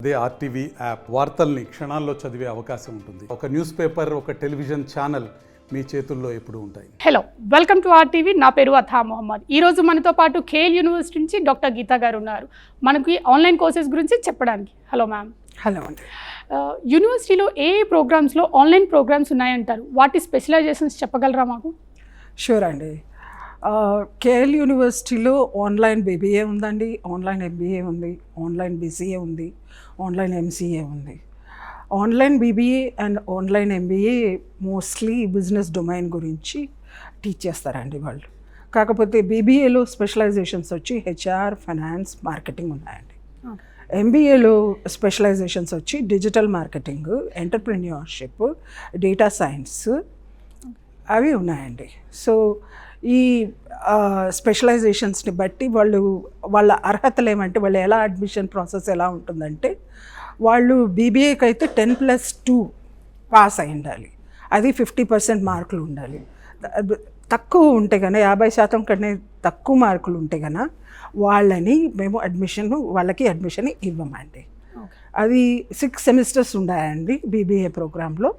అదే RTV app వార్తల్ని క్షణాల్లో చదివే అవకాశం ఉంటుంది. ఒక న్యూస్ పేపర్, ఒక టెలివిజన్ ఛానల్ మీ చేతుల్లో ఎప్పుడూ ఉంటాయి. Hello, welcome to RTV. నా పేరు అథా మొహమ్మద్. ఈరోజు మనతో పాటు కేఎల్ యూనివర్సిటీ నుంచి డాక్టర్ గీతా గారు ఉన్నారు, మనకి ఆన్లైన్ కోర్సెస్ గురించి చెప్పడానికి. Hello ma'am. హలో అండి. యూనివర్సిటీలో ఏ ప్రోగ్రామ్స్లో ఆన్లైన్ ప్రోగ్రామ్స్ ఉన్నాయంటారు? వాటి స్పెషలైజేషన్స్ చెప్పగలరా మాకు? షూర్ అండి. కేఎల్ యూనివర్సిటీలో ఆన్లైన్ బీబీఏ ఉందండి, ఆన్లైన్ ఎంబీఏ ఉంది, ఆన్లైన్ బీసీఏ ఉంది, ఆన్లైన్ ఎంసీఏ ఉంది. Online BBA and online MBA mostly business domain గురించి టీచ్ చేస్తారండి వాళ్ళు. కాకపోతే బీబీఏలో స్పెషలైజేషన్స్ వచ్చి హెచ్ఆర్, ఫైనాన్స్, మార్కెటింగ్ ఉన్నాయండి. ఎంబీఏలో స్పెషలైజేషన్స్ వచ్చి digital marketing, entrepreneurship, data science అవి ఉన్నాయండి. సో ఈ స్పెషలైజేషన్స్ని బట్టి వాళ్ళ అర్హతలు ఏమంటే, వాళ్ళు ఎలా అడ్మిషన్ ప్రాసెస్ ఎలా ఉంటుందంటే, వాళ్ళు బీబీఏకి అయితే 10+2 పాస్ అయి ఉండాలి. అది 50% మార్కులు ఉండాలి. తక్కువ ఉంటే కన్నా 50% కన్నా తక్కువ మార్కులు ఉంటే కన్నా వాళ్ళకి అడ్మిషన్ ఇవ్వమండి. అది 6 సెమిస్టర్స్ ఉన్నాయండి బీబీఏ ప్రోగ్రాంలో.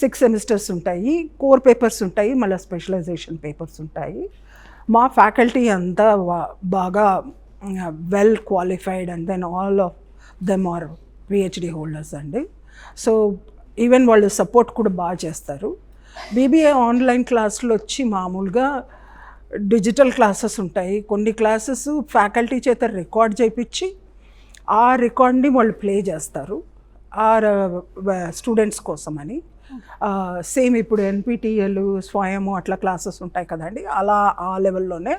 6 సెమిస్టర్స్ ఉంటాయి, కోర్ పేపర్స్ ఉంటాయి, మళ్ళీ స్పెషలైజేషన్ పేపర్స్ ఉంటాయి. మా ఫ్యాకల్టీ అంతా బాగా well qualified and then all of them are PhD holders అండి. సో ఈవెన్ వాళ్ళు సపోర్ట్ కూడా బాగా చేస్తారు. బీబీఏ ఆన్లైన్ క్లాసులు వచ్చి మామూలుగా డిజిటల్ క్లాసెస్ ఉంటాయి. కొన్ని క్లాసెస్ ఫ్యాకల్టీ చేత రికార్డ్ చేయించి ఆ రికార్డ్ని వాళ్ళు ప్లే చేస్తారు స్టూడెంట్స్ కోసమని. సేమ్ ఇప్పుడు ఎన్పిటిఎల్, స్వయము అట్లా క్లాసెస్ ఉంటాయి కదండి, అలా ఆ లెవెల్లోనే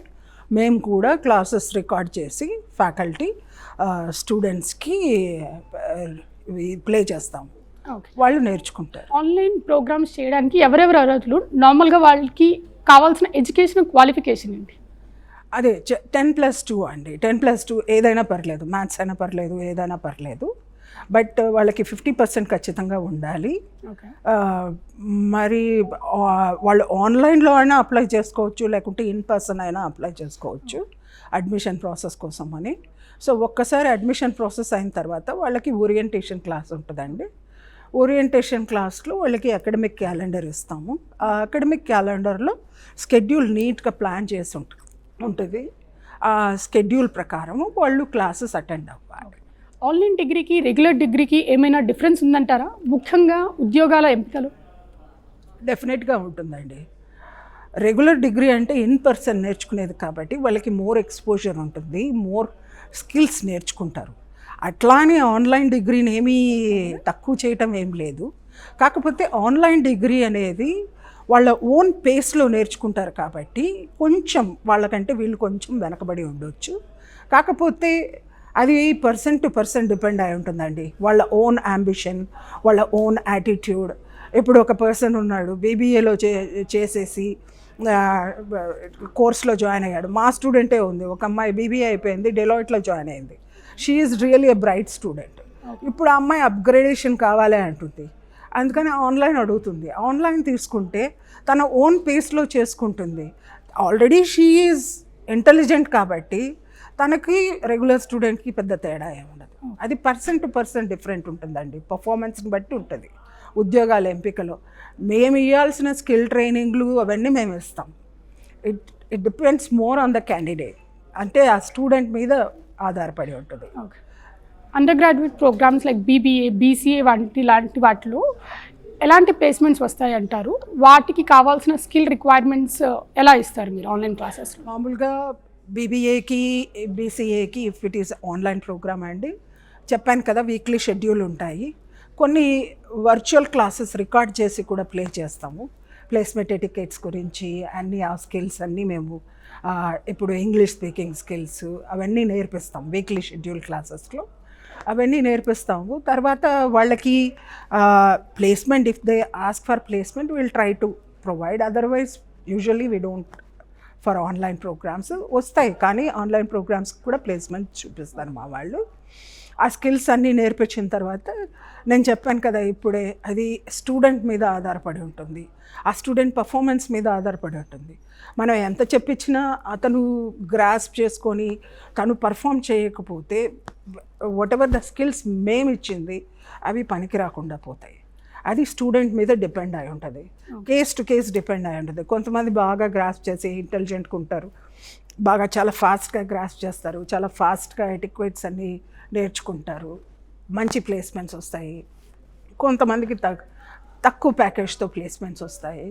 మేము కూడా క్లాసెస్ రికార్డ్ చేసి ఫ్యాకల్టీ స్టూడెంట్స్కి ప్లే చేస్తాము. వాళ్ళు నేర్చుకుంటారు. ఆన్లైన్ ప్రోగ్రామ్స్ చేయడానికి ఎవరెవరు అర్హతలు? నార్మల్గా వాళ్ళకి కావాల్సిన ఎడ్యుకేషన్ క్వాలిఫికేషన్ ఏంటి? అదే 10+2 అండి. 10+2 ఏదైనా పర్లేదు, మ్యాథ్స్ అయినా పర్లేదు, ఏదైనా పర్లేదు. బట్ వాళ్ళకి 50% ఖచ్చితంగా ఉండాలి. మరి వాళ్ళు ఆన్లైన్లో అయినా అప్లై చేసుకోవచ్చు, లేకుంటే ఇన్ పర్సన్ అయినా అప్లై చేసుకోవచ్చు అడ్మిషన్ ప్రాసెస్ కోసం అని. సో ఒక్కసారి అడ్మిషన్ ప్రాసెస్ అయిన తర్వాత వాళ్ళకి ఓరియంటేషన్ క్లాస్ ఉంటుందండి. ఓరియంటేషన్ క్లాస్లో వాళ్ళకి అకాడమిక్ క్యాలెండర్ ఇస్తాము. ఆ అకాడమిక్ క్యాలెండర్లో స్కెడ్యూల్ నీట్గా ప్లాన్ చేసి ఉంటుంది. ఆ స్కెడ్యూల్ ప్రకారము వాళ్ళు క్లాసెస్ అటెండ్ అవ్వాలి. ఆన్లైన్ డిగ్రీకి రెగ్యులర్ డిగ్రీకి ఏమైనా డిఫరెన్స్ ఉందంటారా? ముఖ్యంగా ఉద్యోగాల ఎంపికలు. డెఫినెట్గా ఉంటుందండి. రెగ్యులర్ డిగ్రీ అంటే ఇన్ పర్సన్ నేర్చుకునేది కాబట్టి వాళ్ళకి మోర్ ఎక్స్పోజర్ ఉంటుంది, మోర్ స్కిల్స్ నేర్చుకుంటారు. అట్లానే ఆన్లైన్ డిగ్రీని ఏమీ తక్కువ చేయటం ఏం లేదు. కాకపోతే ఆన్లైన్ డిగ్రీ అనేది వాళ్ళ ఓన్ పేస్లో నేర్చుకుంటారు కాబట్టి కొంచెం వాళ్ళకంటే వీళ్ళు కొంచెం వెనకబడి ఉండొచ్చు. కాకపోతే అది పర్సన్ టు పర్సన్ డిపెండ్ అయి ఉంటుందండి. వాళ్ళ ఓన్ అంబిషన్, వాళ్ళ ఓన్ యాటిట్యూడ్. ఇప్పుడు ఒక పర్సన్ ఉన్నాడు, బీబీఏలో చేసేసి కోర్స్లో జాయిన్ అయ్యాడు. మా స్టూడెంటే ఉంది, ఒక అమ్మాయి బీబీఏ అయిపోయింది, డెలాయిట్లో జాయిన్ అయింది. She is really a bright student. ఇప్పుడు ఆ అమ్మాయి అప్గ్రేడేషన్ కావాలి అంటుంది, అందుకని ఆన్లైన్ అడుగుతుంది. ఆన్లైన్ తీసుకుంటే తన ఓన్ పేస్లో చేసుకుంటుంది. ఆల్రెడీ షీ ఈజ్ ఇంటెలిజెంట్ కాబట్టి తనకి రెగ్యులర్ స్టూడెంట్కి పెద్ద తేడా ఏముండదు. అది పర్సన్ టు పర్సన్ డిఫరెంట్ ఉంటుందండి, పర్ఫార్మెన్స్ని బట్టి ఉంటుంది. ఉద్యోగాల ఎంపికలో మేము ఇవ్వాల్సిన స్కిల్ ట్రైనింగ్లు అవన్నీ మేము ఇస్తాం. It depends more on the candidate, అంటే ఆ స్టూడెంట్ మీద ఆధారపడి ఉంటుంది. Undergraduate programmes like BBA, BCA లాంటి వాటిలో ఎలాంటి ప్లేస్మెంట్స్ వస్తాయి అంటారు? వాటికి కావాల్సిన స్కిల్ రిక్వైర్మెంట్స్ ఎలా ఇస్తారు మీరు ఆన్లైన్ క్లాసెస్? మామూలుగా బీబీఏకి, బీసీఏకి if it is online program అండి, చెప్పాను కదా, వీక్లీ షెడ్యూల్ ఉంటాయి. కొన్ని వర్చువల్ క్లాసెస్ రికార్డ్ చేసి కూడా ప్లే చేస్తాము. ప్లేస్మెంట్ ఎటికెట్స్ గురించి అన్నీ, ఆ స్కిల్స్ అన్నీ మేము ఇప్పుడు ఇంగ్లీష్ స్పీకింగ్ స్కిల్స్ అవన్నీ నేర్పిస్తాం వీక్లీ షెడ్యూల్ క్లాసెస్లో. అవన్నీ నేర్పిస్తాము. తర్వాత వాళ్ళకి placement, if they ask for placement will try to provide. Otherwise usually we don't for online programmes. వస్తాయి కానీ ఆన్లైన్ ప్రోగ్రామ్స్ కూడా ప్లేస్మెంట్ చూపిస్తారు మా వాళ్ళు. ఆ స్కిల్స్ అన్నీ నేర్పించిన తర్వాత నేను చెప్పాను కదా ఇప్పుడే, అది స్టూడెంట్ మీద ఆధారపడి ఉంటుంది, ఆ స్టూడెంట్ పర్ఫార్మెన్స్ మీద ఆధారపడి ఉంటుంది. మనం ఎంత చెప్పించినా అతను గ్రాస్ప్ చేసుకొని తను పర్ఫామ్ చేయకపోతే వాట్ ఎవర్ ద స్కిల్స్ మేము ఇచ్చింది అవి పనికి రాకుండా పోతాయి. అది స్టూడెంట్ మీద డిపెండ్ అయి ఉంటుంది, కేస్ టు కేస్ డిపెండ్ అయి ఉంటుంది. కొంతమంది బాగా గ్రాస్ప్ చేసి ఇంటెలిజెంట్గా ఉంటారు, బాగా చాలా ఫాస్ట్గా గ్రాస్ప్ చేస్తారు, చాలా ఫాస్ట్గా ఎటిక్వేట్స్ అన్నీ నేర్చుకుంటారు, మంచి ప్లేస్మెంట్స్ వస్తాయి. కొంతమందికి తక్కువ ప్యాకేజ్తో ప్లేస్మెంట్స్ వస్తాయి,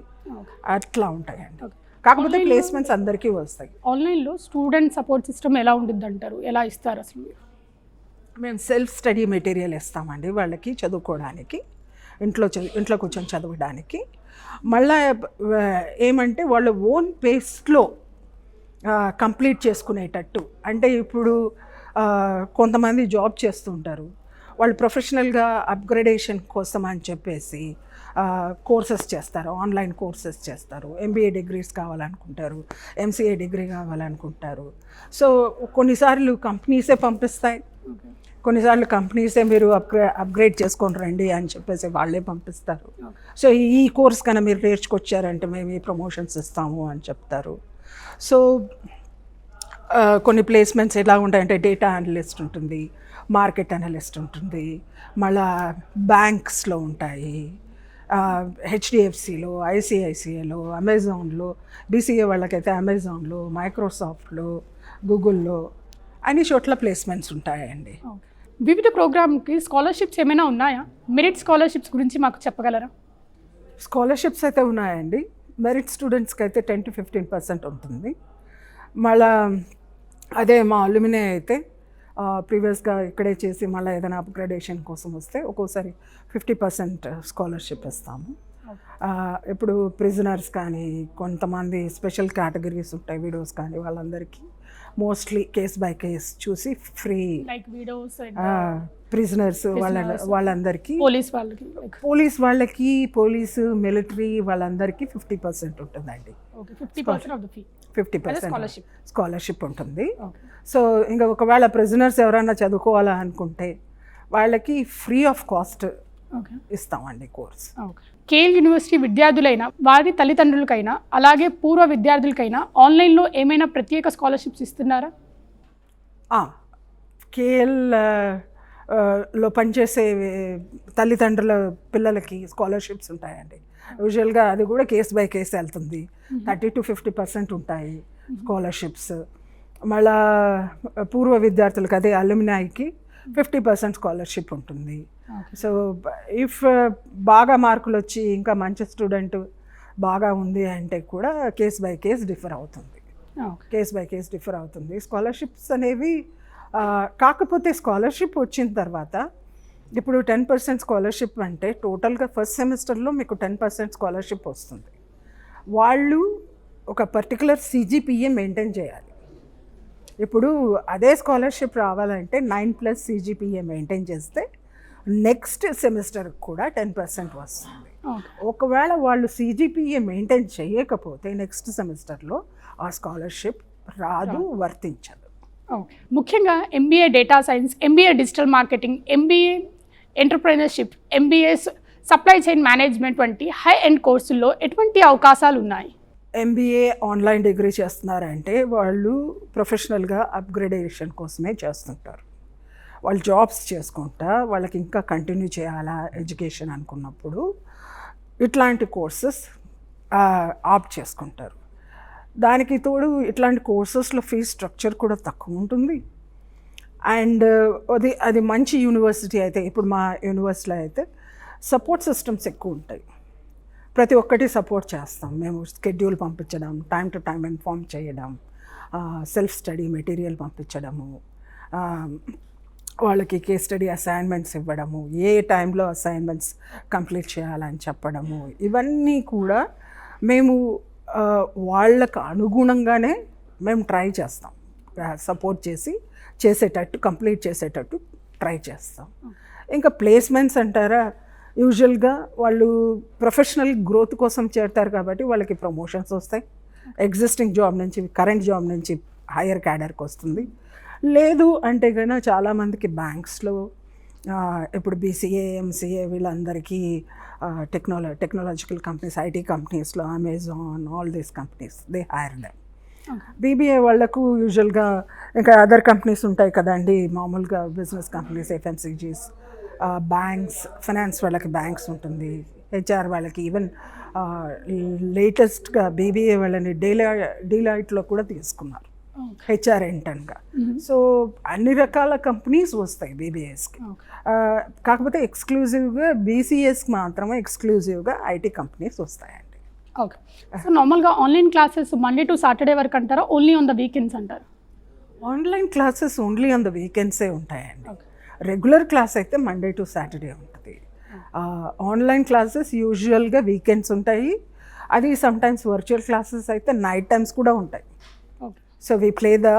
అట్లా ఉంటాయండి. కాకపోతే ప్లేస్మెంట్స్ అందరికీ వస్తాయి. ఆన్లైన్లో స్టూడెంట్ సపోర్ట్ సిస్టమ్ ఎలా ఉంటుంది అంటారు, ఎలా ఇస్తారు అసలు? మేము సెల్ఫ్ స్టడీ మెటీరియల్ ఇస్తామండి వాళ్ళకి చదువుకోవడానికి, ఇంట్లో కూర్చొని చదవడానికి. మళ్ళీ ఏమంటే వాళ్ళ ఓన్ పేస్లో కంప్లీట్ చేసుకునేటట్టు. అంటే ఇప్పుడు కొంతమంది జాబ్ చేస్తుంటారు, వాళ్ళు ప్రొఫెషనల్గా అప్గ్రేడేషన్ కోసం అని చెప్పేసి కోర్సెస్ చేస్తారు, ఆన్లైన్ కోర్సెస్ చేస్తారు. MBA డిగ్రీస్ కావాలనుకుంటారు, MCA డిగ్రీ కావాలనుకుంటారు. సో కొన్నిసార్లు కంపెనీసే పంపిస్తాయి, కొన్నిసార్లు కంపెనీసే మీరు అప్గ్రేడ్ చేసుకొని రండి అని చెప్పేసి వాళ్ళే పంపిస్తారు. సో ఈ కోర్స్ కన్నా మీరు నేర్చుకొచ్చారంటే మేము ఈ ప్రమోషన్స్ ఇస్తాము అని చెప్తారు. సో కొన్ని ప్లేస్మెంట్స్ ఎలా ఉంటాయంటే డేటా అనలిస్ట్ ఉంటుంది, మార్కెట్ అనలిస్ట్ ఉంటుంది, మళ్ళా బ్యాంక్స్లో ఉంటాయి, HDFCలో, ICICIలో, అమెజాన్లో, BCA వాళ్ళకైతే అమెజాన్లో, మైక్రోసాఫ్ట్లో, గూగుల్లో అన్ని చోట్ల ప్లేస్మెంట్స్ ఉంటాయండి. వివిధ ప్రోగ్రామ్కి స్కాలర్షిప్స్ ఏమైనా ఉన్నాయా? మెరిట్ స్కాలర్షిప్స్ గురించి మాకు చెప్పగలరా? స్కాలర్షిప్స్ అయితే ఉన్నాయండి. మెరిట్ స్టూడెంట్స్కి అయితే 10 to 15% ఉంటుంది. మళ్ళా అదే మా అల్యూమినే అయితే ప్రీవియస్గా ఇక్కడే చేసి మళ్ళీ ఏదైనా అప్గ్రేడేషన్ కోసం వస్తే ఒక్కోసారి 50% స్కాలర్షిప్ ఇస్తాము. ఇప్పుడు ప్రిజనర్స్ కానీ, కొంతమంది స్పెషల్ కేటగిరీస్ ఉంటాయి, విడోస్ కానీ, వాళ్ళందరికీ మోస్ట్లీ కేస్ బై కేస్ చూసి ఫ్రీ. లైక్ విడోస్, ప్రిజనర్స్ వాళ్ళందరికీ, పోలీస్ వాళ్ళకి, పోలీసు, మిలిటరీ వాళ్ళందరికీ 50% ఉంటుందండి. 50% స్కాలర్షిప్ ఉంటుంది. సో ఇంకా ఒకవేళ ప్రిజనర్స్ ఎవరైనా చదువుకోవాలా అనుకుంటే వాళ్ళకి ఫ్రీ ఆఫ్ కాస్ట్ ఇస్తామండి కోర్స్. కేఎల్ యూనివర్సిటీ విద్యార్థులైనా, వారి తల్లిదండ్రులకైనా, అలాగే పూర్వ విద్యార్థులకైనా ఆన్లైన్లో ఏమైనా ప్రత్యేక స్కాలర్షిప్స్ ఇస్తున్నారా? కేఎల్ లో పనిచేసే తల్లిదండ్రుల పిల్లలకి స్కాలర్షిప్స్ ఉంటాయండి. యూజువల్గా అది కూడా కేస్ బై కేస్ వెళ్తుంది. 30 to 50% ఉంటాయి స్కాలర్షిప్స్. మళ్ళా పూర్వ విద్యార్థులకు అదే అల్యూమినాయికి 50% స్కాలర్షిప్ ఉంటుంది. సో ఇఫ్ బాగా మార్కులు వచ్చి ఇంకా మంచి స్టూడెంట్ బాగా ఉంది అంటే కూడా కేస్ బై కేస్ డిఫర్ అవుతుంది. స్కాలర్షిప్స్ అనేవి కాకపోతే స్కాలర్షిప్ వచ్చిన తర్వాత ఇప్పుడు 10% స్కాలర్షిప్ అంటే టోటల్గా ఫస్ట్ సెమిస్టర్లో మీకు 10% స్కాలర్షిప్ వస్తుంది. వాళ్ళు ఒక పర్టికులర్ CGPA మెయింటైన్ చేయాలి. ఇప్పుడు అదే స్కాలర్షిప్ రావాలంటే 9+ CGPA మెయింటైన్ చేస్తే నెక్స్ట్ సెమిస్టర్ కూడా 10% వస్తుంది. ఒకవేళ వాళ్ళు CGPA మెయింటైన్ చేయకపోతే నెక్స్ట్ సెమిస్టర్లో ఆ స్కాలర్షిప్ రాదు, వర్తించదు. ముఖ్యంగా MBA data science, MBA digital marketing, MBA entrepreneurship, MBA supply chain management వంటి హై ఎండ్ కోర్సుల్లో ఎటువంటి అవకాశాలు ఉన్నాయి? MBA ఆన్లైన్ డిగ్రీ చేస్తున్నారంటే వాళ్ళు ప్రొఫెషనల్గా అప్గ్రేడేషన్ కోసమే చేస్తుంటారు. వాళ్ళు జాబ్స్ చేసుకుంటా వాళ్ళకి ఇంకా కంటిన్యూ చేయాలా ఎడ్యుకేషన్ అనుకున్నప్పుడు ఇట్లాంటి కోర్సెస్ ఆప్ట్ చేసుకుంటారు. దానికి తోడు ఇట్లాంటి కోర్సెస్లో ఫీజ్ స్ట్రక్చర్ కూడా తక్కువ ఉంటుంది. అండ్ అది మంచి యూనివర్సిటీ అయితే, ఇప్పుడు మా యూనివర్సిటీలో అయితే సపోర్ట్ సిస్టమ్స్ ఎక్కువ ఉంటాయి. ప్రతి ఒక్కటి సపోర్ట్ చేస్తాం మేము. స్కెడ్యూల్ పంపించడం, టైం టు టైం ఇన్ఫార్మ్ చేయడం, సెల్ఫ్ స్టడీ మెటీరియల్ పంపించడము, వాళ్ళకి కేస్ స్టడీ అసైన్మెంట్స్ ఇవ్వడము, ఏ టైంలో అసైన్మెంట్స్ కంప్లీట్ చేయాలని చెప్పడము, ఇవన్నీ కూడా మేము వాళ్ళకు అనుగుణంగానే మేము ట్రై చేస్తాం. సపోర్ట్ చేసేటట్టు కంప్లీట్ చేసేటట్టు ట్రై చేస్తాం. ఇంకా ప్లేస్మెంట్స్ అంటారా, యూజువల్గా వాళ్ళు ప్రొఫెషనల్ గ్రోత్ కోసం చేరుతారు కాబట్టి వాళ్ళకి ప్రమోషన్స్ వస్తాయి. ఎగ్జిస్టింగ్ జాబ్ నుంచి కరెంట్ జాబ్ నుంచి హయ్యర్ క్యాడర్కి వస్తుంది. లేదు అంటే కన్నా చాలామందికి బ్యాంక్స్లో ఇప్పుడు బీసీఏ ఎంసీఏ వీళ్ళందరికీ టెక్నాలజికల్ కంపెనీస్ ఐటీ కంపెనీస్లో Amazon all these companies they hire them. BBA వాళ్ళకు యూజువల్గా ఇంకా అదర్ కంపెనీస్ ఉంటాయి కదండి, మామూలుగా business companies FMCGs, banks, finance వాళ్ళకి బ్యాంక్స్ ఉంటుంది, హెచ్ఆర్ వాళ్ళకి ఈవెన్ లేటెస్ట్గా బీబీఏ వాళ్ళని డీలైట్లో కూడా తీసుకున్నారు హెచ్ఆర్ ఇంటర్న్గా. సో అన్ని రకాల కంపెనీస్ వస్తాయి బీబీఏస్కి. కాకపోతే ఎక్స్క్లూజివ్గా బీసీఎస్కి మాత్రమే ఎక్స్క్లూజివ్గా ఐటీ కంపెనీస్ వస్తాయండి. ఓకే. సో నార్మల్గా online classes Monday to Saturday వరకు అంటారా, ఓన్లీ ఆన్ ద వీకెండ్స్ అంటారు? Online classes only on the వీకెండ్సే ఉంటాయండి. రెగ్యులర్ క్లాస్ అయితే మండే టు సాటర్డే ఉంటుంది. ఆన్లైన్ క్లాసెస్ యూజువల్గా వీకెండ్స్ ఉంటాయి. అది సమ్టైమ్స్ వర్చువల్ క్లాసెస్ అయితే నైట్ టైమ్స్ కూడా ఉంటాయి. So we play the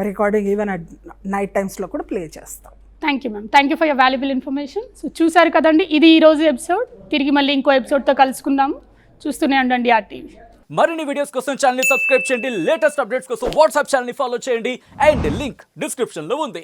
recording even at night టైమ్స్లో కూడా ప్లే చేస్తాం. Thank you ma'am, thank you for your valuable information. So చూసారు కదండి, ఇది ఈరోజు ఎపిసోడ్. తిరిగి మళ్ళీ ఇంకో ఎపిసోడ్తో కలుసుకుందాము. చూస్తూనే ఉండండి RTV. మరిన్ని వీడియోస్ కోసం ఛానల్ ని సబ్స్క్రైబ్ చేయండి, లేటెస్ట్ అప్డేట్స్ కోసం వాట్సాప్ ఛానల్ ని ఫాలో చేయండి, అండ్ లింక్ డిస్క్రిప్షన్ లో ఉంది.